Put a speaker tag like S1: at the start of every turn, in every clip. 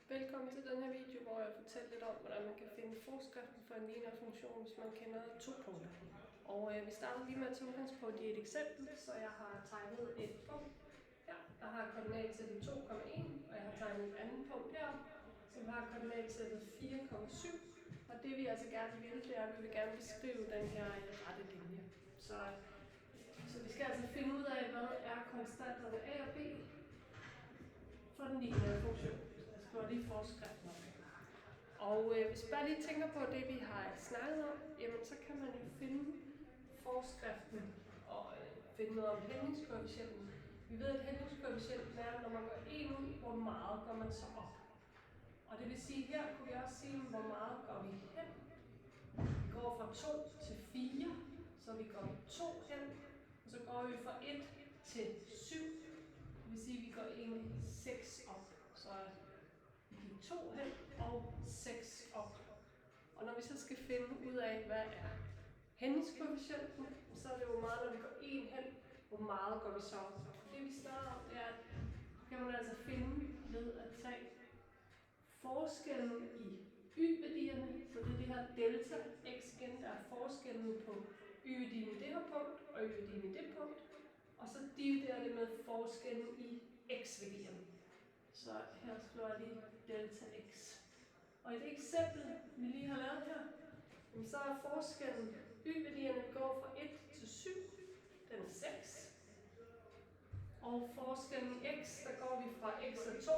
S1: Velkommen til den her video, hvor jeg fortæller lidt om, hvordan man kan finde forskriften for en lineær funktion, hvis man kender to punkter. Og vi starter lige med at tage udgangspunkt i et eksempel, så jeg har tegnet et punkt her, der har koordinatsættet 2,1, og jeg har tegnet et andet punkt her, som har koordinatsættet 4,7. Og det vi altså gerne vil, det er, at vi vil gerne beskrive den her rette linje. Så vi skal altså finde ud af, hvad er konstanterne a og b for den lineære funktion. Jeg skriver lige forskriften op. Og hvis man bare lige tænker på det, vi har snakket om, jamen så kan man jo finde forskriften og finde noget om hældningskoefficienten. Vi ved, at hældningskoefficienten er, når man går 1 ud, hvor meget går man så op. Og det vil sige, her kunne vi også sige, hvor meget går vi hen. Vi går fra 2 til 4, så vi går 2 hen, og så går vi fra 1 til 7. Det vil sige, at vi går egentlig 6 op. Så vi gik 2 hen og 6 op. Og når vi så skal finde ud af, hvad er hældningskoefficienten, så er det jo meget, når vi går 1 hen, hvor meget går vi så op. Det vi starter om, det er, at kan man altså finde ved at tage forskellen i y-værdierne, så det er det her delta x igen, der er forskellen på y-værdien i det her punkt og y-værdien i det punkt, og så dividerer det med forskellen i x-værdien. Så her slår jeg lige delta x. Og i det eksempel, vi lige har lavet her, så er forskellen, y-værdierne går fra 1 til 7, den er 6. Og forskellen i x, der går vi fra x er 2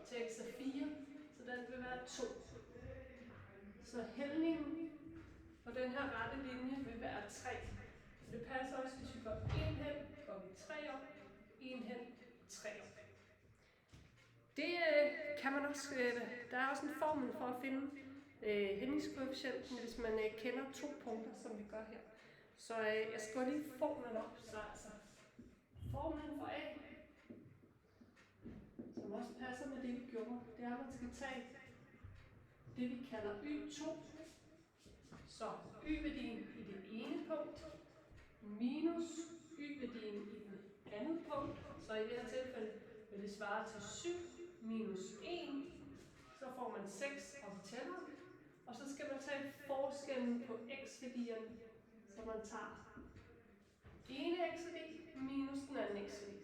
S1: til x er 4, så den vil være 2. Så hældningen på den her rette linje vil være 3. Det passer også, hvis vi går 1 hen, går vi 3 op, 1 hen, 3 op. Det kan man også, der er også en formel for at finde hældningskoefficienten, hvis man kender to punkter, som vi gør her. Så jeg skal lige formlen op. Så altså, formlen for A, som også passer med det, vi gjorde, det er, at man skal tage det, vi kalder y2. Så y-værdien i det ene punkt minus y-værdien i det andet punkt. Så i det her tilfælde vil det svare til 7 minus 1. Så får man 6 og vi tæller. Og så skal man tage forskellen på x-værdierne. Så man tager den ene x-værdi minus den anden x-værdi.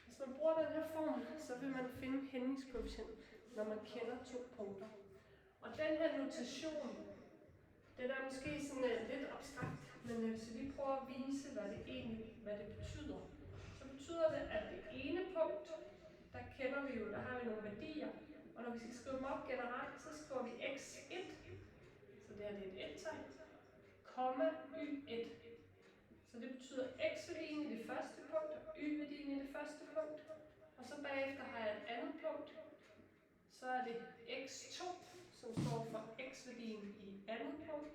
S1: Hvis man bruger den her formel, så vil man finde hældningskoefficienten, når man kender to punkter. Og den her notation, den er måske sådan lidt abstrakt, men hvis vi lige prøver at vise, hvad det betyder, så betyder det, at det ene punkt, der kender vi jo, der har vi nogle værdier, og når vi skal skrive dem op generelt, så skriver vi x1, så det her det er et et-tegn, komma y1. Så det betyder x-værdien i det første punkt, og y-værdien i det første punkt, og så bagefter har jeg et andet punkt, så er det x2, som står for x-værdien i andet punkt,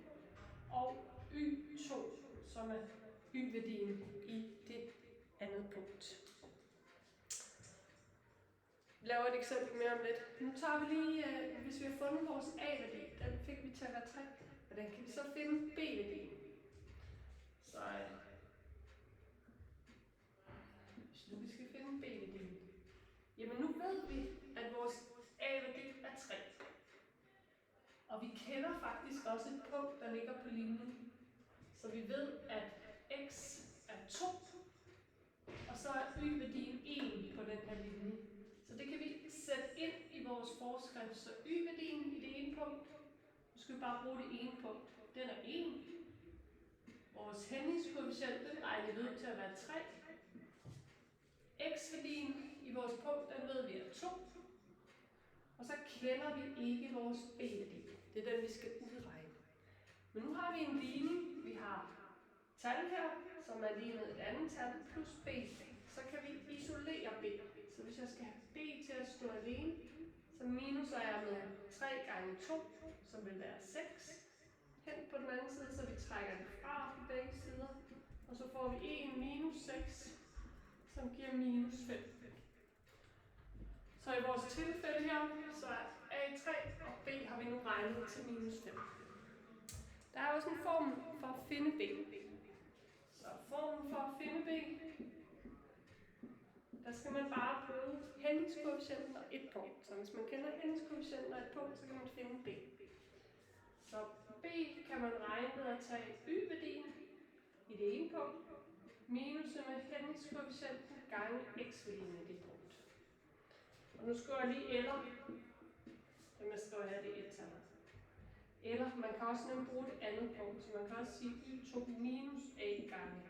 S1: og y2, som er y-værdien i det andet punkt. Vi laver et eksempel mere om lidt. Nu tager vi lige, hvis vi har fundet vores a-værdi, den fik vi til at være 3, hvordan kan vi så finde b-værdien? Så hvis nu vi skal finde b-værdien, jamen nu ved vi, at vores a-værdi er 3. Og vi kender faktisk også et punkt, der ligger på linjen. Så vi ved, at x er 2, og så er y-værdien 1 på den her linje. Så det kan vi sætte ind i vores forskrift. Så y-værdien i det ene punkt, nu skal vi bare bruge det ene punkt, den er 1. Vores hældningskoefficient, den regner vi ud til at være 3. X-værdien i vores punkt, den ved vi er 2. Og så kender vi ikke vores b-værdi. Det er den, vi skal udregne. Men nu har vi en ligning. Vi har tal her, som er lige med et andet tal, plus b. Så kan vi isolere b. Så hvis jeg skal have b til at stå alene, så minuser jeg med 3 gange 2, som vil være 6. Hen på den anden side, så vi trækker det fra på begge sider. Og så får vi 1 minus 6, som giver minus 5. Så i vores tilfælde her, så er A3 og B har vi nu regnet til minus 5. Der er også en formel for at finde B. Så formlen for at finde B, der skal man bare bruge hældningskoefficienten og et punkt. Så hvis man kender hældningskoefficienten og et punkt, så kan man finde B. Så B kan man regne ved at tage y-værdien i det ene punkt, minus med hældningskoefficienten gange x-værdien i det punkt. Og nu skriver jeg lige eller, det man skriver her, det er et tal. Eller man kan også nemt bruge det andet punkt, så man kan også sige y2 minus a gange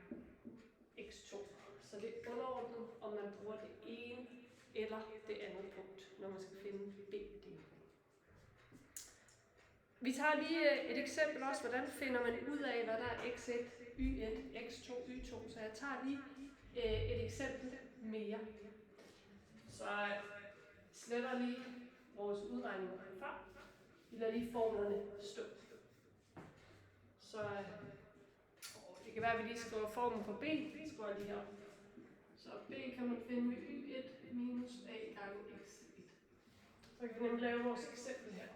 S1: x2. Så det er underordnet, om man bruger det ene eller det andet punkt, når man skal finde b-værdien. Vi tager lige et eksempel også, hvordan finder man ud af, hvad der er x1, y1, x2, y2. Så jeg tager lige et eksempel mere. Så jeg sletter lige vores udregninger fra. Vi lader lige formlerne stå. Så det kan være, at vi lige skriver formen for b. Det skriver jeg lige op. Så b kan man finde med y1 minus a gange x1. Så kan vi nemlig lave vores eksempel her.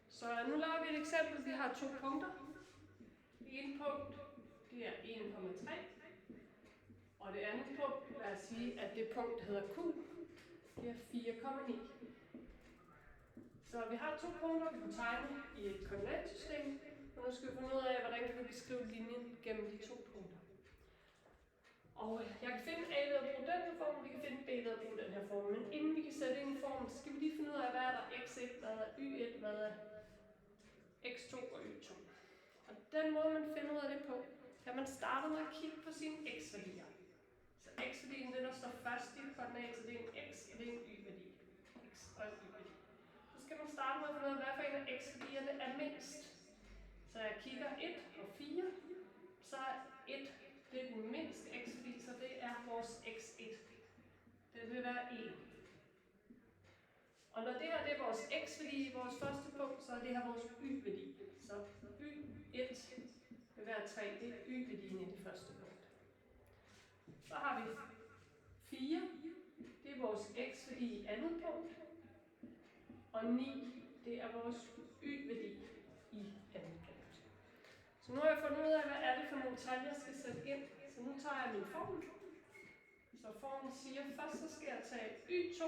S1: Så nu laver vi et eksempel. Vi har 2 punkter. Det ene punkt, det er 1,3. Og det andet punkt, lad os sige, at det punkt hedder q, det er 4,9. Så vi har 2 punkter, vi kan tegne i et koordinatsystem. Og nu skal vi finde ud af, hvordan kan vi beskrive linjen gennem de 2 punkter. Og jeg kan finde A ved at bruge den her form, og vi kan finde B ved at bruge den her form. Men inden vi kan sætte ind i formen, så skal vi lige finde ud af, hvad er der x1, hvad er y1, hvad er x2 og y2. Og den måde, man finder ud af det på, kan man starte med at kigge på sine x-værdier. Så x-værdien, det der står først i koordinat, så det er en x, og det er en y-værdi. X og en y-værdi. Så skal man starte med at finde ud af, hvad for en af x-værdierne er mindst. Så jeg kigger 1 og 4, så er 1, det er den mindste x-værdi, så det er vores x1. Det vil være 1. Og når det her det er vores x-værdi i vores første punkt, så er det her vores y-værdi. Så y1 vil være 3, det er y-værdien i det første punkt. Så har vi 4, det er vores x-værdi i andet punkt. Og 9, det er vores y-værdi i andet punkt. Så nu har jeg fundet ud af, hvad er det for nogle tal, jeg skal sætte ind. Så nu tager jeg min formel. Så formlen siger, først så skal jeg tage y2,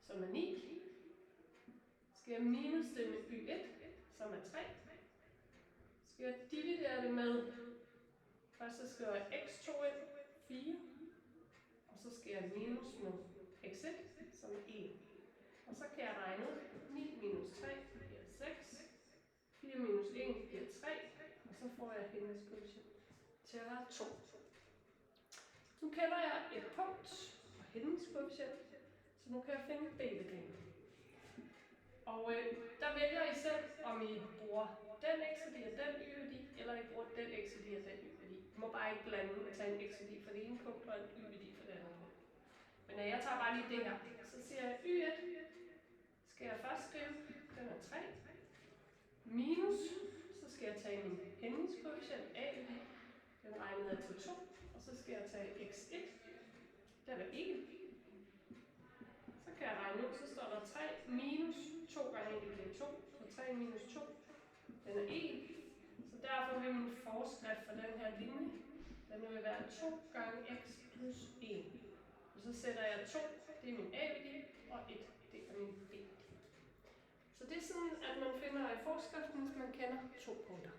S1: som er 9. Skal jeg minus det med y1, som er 3. Skal jeg dividere det med, først så skriver jeg x2 ind, 4. Og så skal jeg minus med x1, som er 1. Og så kan jeg regne ud, 9 minus 3 bliver 6. 4 minus 1 bliver 3. Og så får jeg hældningskoefficient til at være 2. Nu kender jeg et punkt og hældningskoefficient, så nu kan jeg finde b-værdien. Og der vælger I selv, om I bruger den x-værdi og den y-værdi, eller I bruger den x-værdi og den y-værdi. I må bare ikke blande og tage en x-værdi for det ene punkt og en y-værdi for det andet punkt. Men jeg tager bare lige det her. Så siger jeg y1, skal jeg først skrive, den er 3. Minus, så skal jeg tage min hældningskoefficient a-værdi. Den regnede jeg til 2. Og så skal jeg tage x1. Der er 1. Så kan jeg regne ud, så står der 3 minus 2 gange 1 bliver 2. Så 3 minus 2, den er 1. Så derfor vil min forskrift for den her linje, den vil være 2 gange x plus 1. Og så sætter jeg 2, det er min a-værdi, og 1, det er min b-værdi. Så det er sådan, at man finder i forskriften, hvis man kender 2 punkter.